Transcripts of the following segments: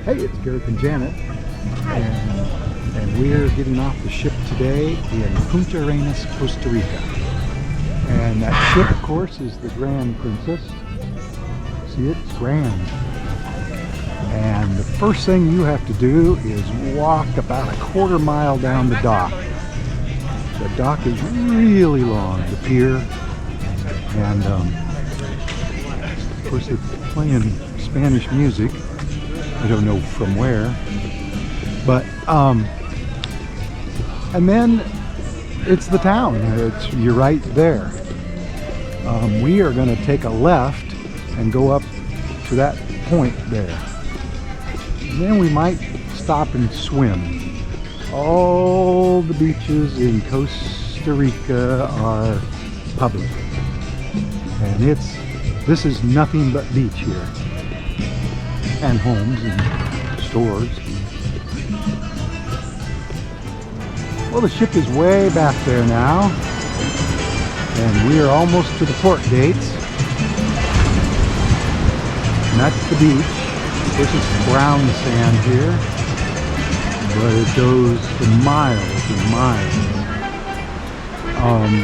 Hey, it's Garrett and Janet, and we're getting off the ship today in Puntarenas, Costa Rica. And that ship, of course, is the Grand Princess. See, it's grand. And the first thing you have to do is walk about a quarter mile down the dock. The dock is really long, the pier, and of course they're playing Spanish music. I don't know from where, but and then it's the town. You're right there. We are going to take a left and go up to that point there. And then we might stop and swim. All the beaches in Costa Rica are public, and this is nothing but beach here, and homes and stores. Well, the ship is way back there now, and we are almost to the port gates. And that's the beach. This is brown sand here, but it goes for miles and miles.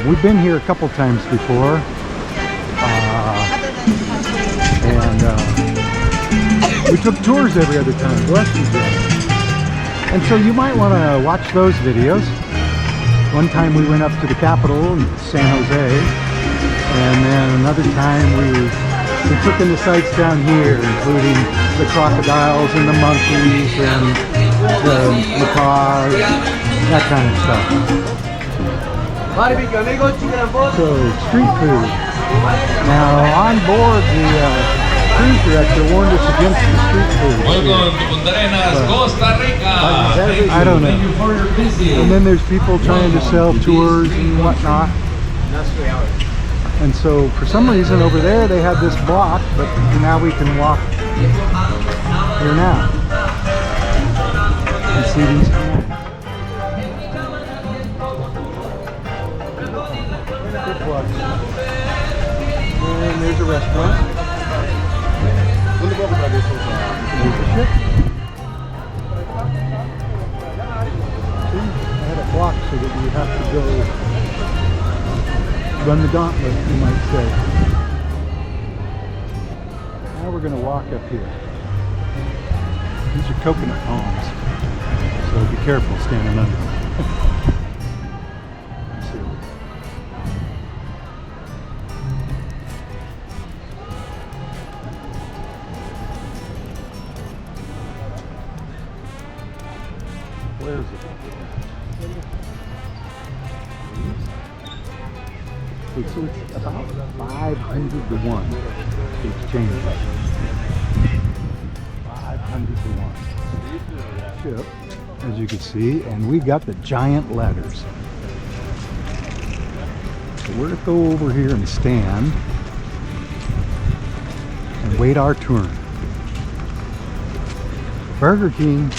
We've been here a couple times before, and we took tours every other time. Bless you, Janet. And so you might want to watch those videos. One time we went up to the capital in San Jose, and then another time we took in the sights down here, including the crocodiles and the monkeys and the macaws, that kind of stuff. So, street food. Now, on board, the cruise director warned us against the street food. Welcome to Puntarenas, Costa Rica. I don't know. And then there's people trying to sell tours and whatnot. And so, for some reason, over there they had this block, but now we can walk here now and see these. And there's a restaurant. There's the ship. See, I had a block so that you have to go run the gauntlet, you might say. Now we're going to walk up here. These are coconut palms, so be careful standing under them. Where is it? So it's about 500 to 1 to exchange. 500 to 1. Ship, as you can see, and we got the giant ladders. So we're going to go over here and stand and wait our turn. Burger King.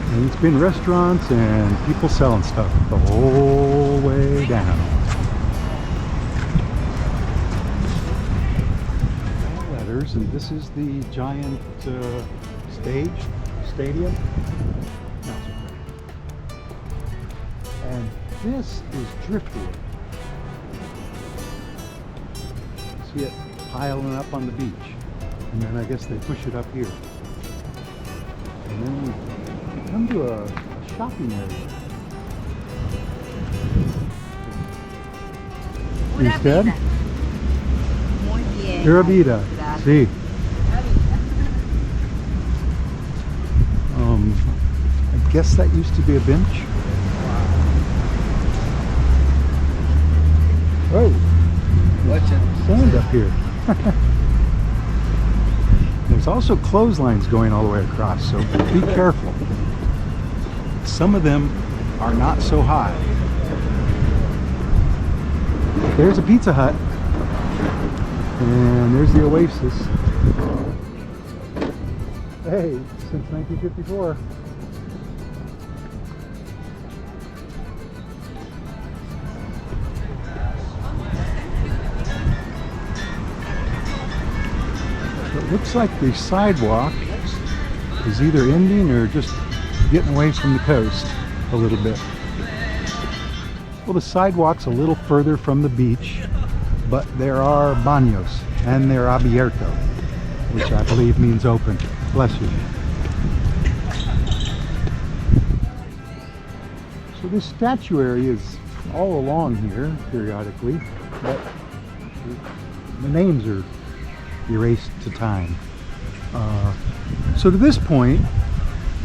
And it's been restaurants and people selling stuff the whole way down. Letters, and this is the giant stadium. No. And this is driftwood. See it piling up on the beach, and then I guess they push it up here, and then we come to a shopping area. Instead, Pura Vida. See. I guess that used to be a bench. Oh, watch it. Sand up here. There's also clotheslines going all the way across, so be careful. Some of them are not so high. There's a Pizza Hut, and there's the Oasis. Hey, since 1954. It looks like the sidewalk is either ending or just getting away from the coast a little bit. Well, the sidewalk's a little further from the beach, but there are baños and they're abierto, which I believe means open. Bless you. So this statuary is all along here periodically, but the names are erased to time. So to this point,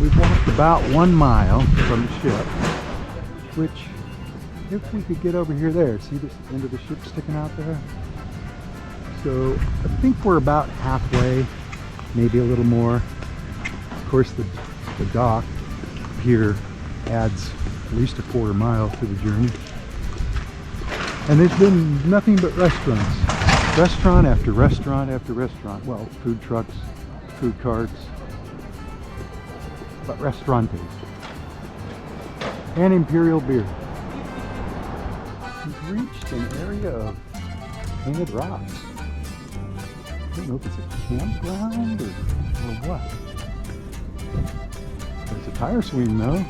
we've walked about 1 mile from the ship, which, if we could get over here, there, see the end of the ship sticking out there? So I think we're about halfway, maybe a little more. Of course, the dock pier adds at least a quarter mile to the journey. And there's been nothing but restaurants. Restaurant after restaurant after restaurant. Well, food trucks, food carts, but restaurantes. And imperial beer. We've reached an area of painted rocks. I don't know if it's a campground or what. There's a tire swing though.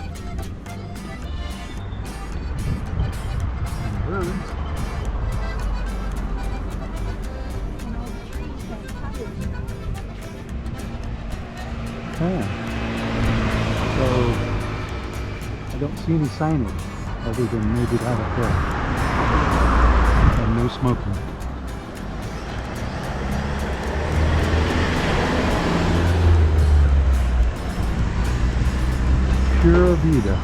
And birds. So I don't see any signage other than maybe that up there. And no smoking. Pura vida.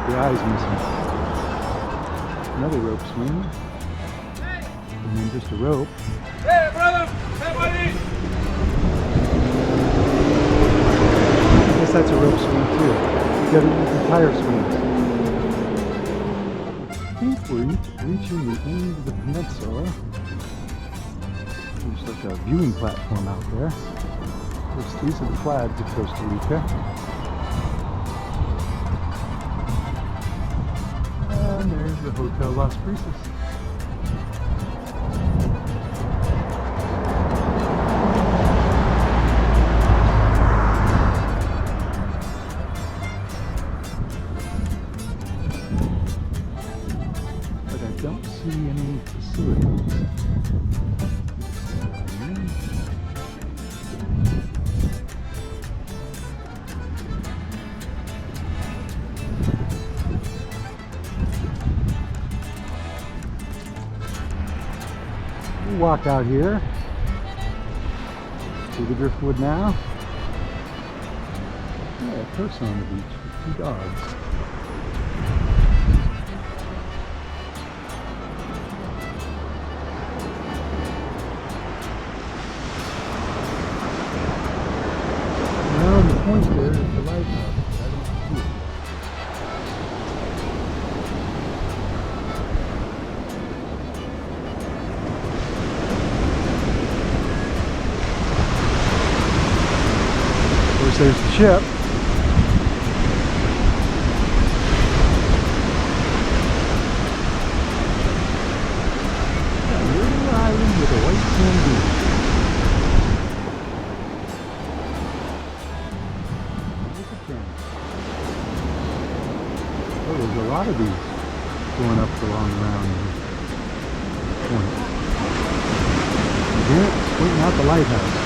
The eye's missing. Another rope swing. And then just a rope. Hey, brother! Hey, buddy! I guess that's a rope swing too. You gotta use the tire swings. I think we're reaching the end of the peninsula. There's like a viewing platform out there. Of course, these are the flags of Costa Rica. And there's the Hotel Las Brisas. But I don't see any facilities. Walk out here. See the driftwood now? Yeah, a person on the beach with 2 dogs. Now on the point there is the lighthouse. I don't see it. There's the ship. A little island with a white sand beach. Look at them. Oh, there's a lot of these going up the long round point. Again, pointing out the lighthouse.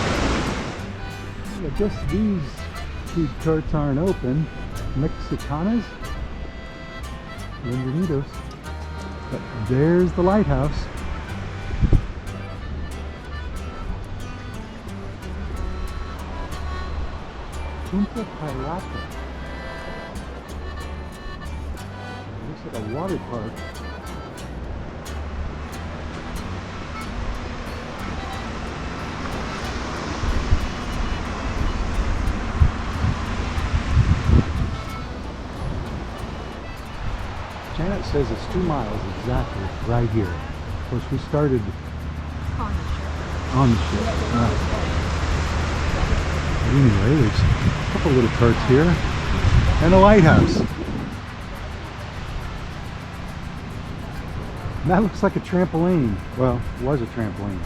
I guess these food carts aren't open. Mexicanas? Bienvenidos. But there's the lighthouse. Puntarenas. Looks like a water park. Janet says it's 2 miles exactly right here. Of course, we started on the ship. But anyway, there's a couple little carts here and a lighthouse. And that looks like a trampoline. Well, it was a trampoline.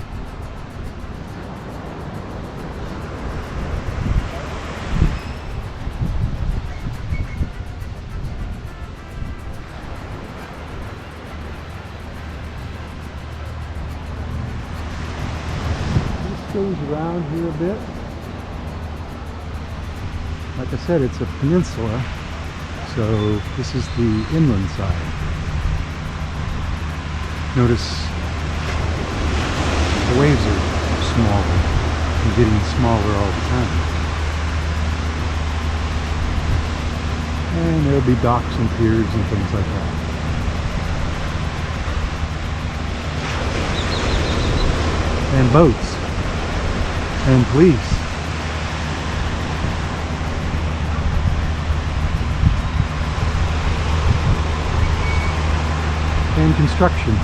goes around here a bit. Like I said, it's a peninsula, so this is the inland side. Notice the waves are smaller and getting smaller all the time. And there'll be docks and piers and things like that. And boats and police. And construction.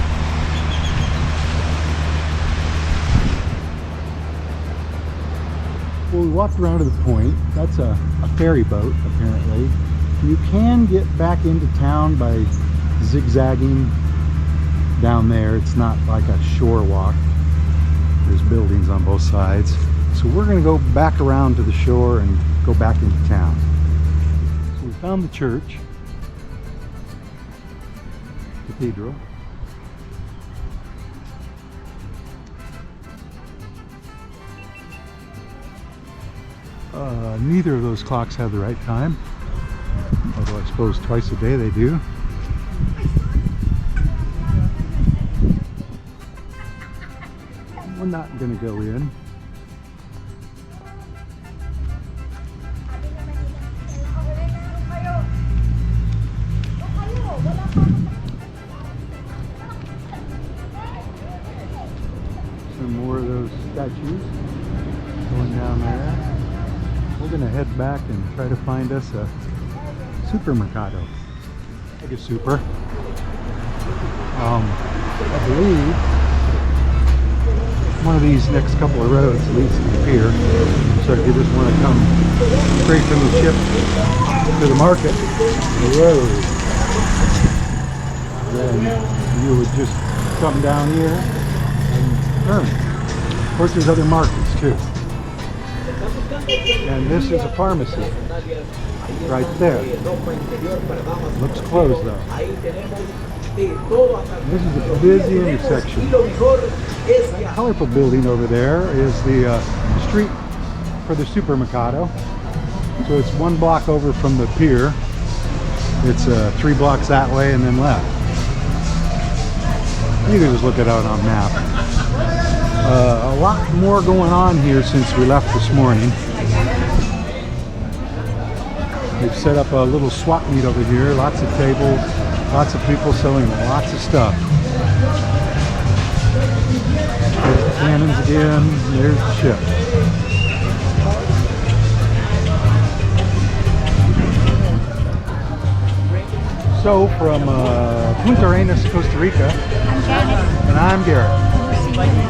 Well, we walked around to the point. That's a ferry boat, apparently. You can get back into town by zigzagging down there. It's not like a shore walk. There's buildings on both sides. So we're going to go back around to the shore and go back into town. So we found the church. Cathedral. Neither of those clocks have the right time, although I suppose twice a day they do. We're not going to go in. Some more of those statues going down there. We're going to head back and try to find us a supermercado. Like a super. I believe one of these next couple of roads leads to the pier. So if you just want to come straight from the ship to the market, the road, then you would just come down here and turn. Of course, there's other markets too. And this is a pharmacy right there. Looks closed though. This is a busy intersection. That colorful building over there is the street for the supermercado. So it's 1 block over from the pier. It's 3 blocks that way and then left. You can just look it out on a map. A lot more going on here since we left this morning. They've set up a little swap meet over here. Lots of tables, lots of people selling lots of stuff. There's the cannons again. There's the ship. So from Puntarenas, Costa Rica, I'm Janet. and I'm Garrett. See you.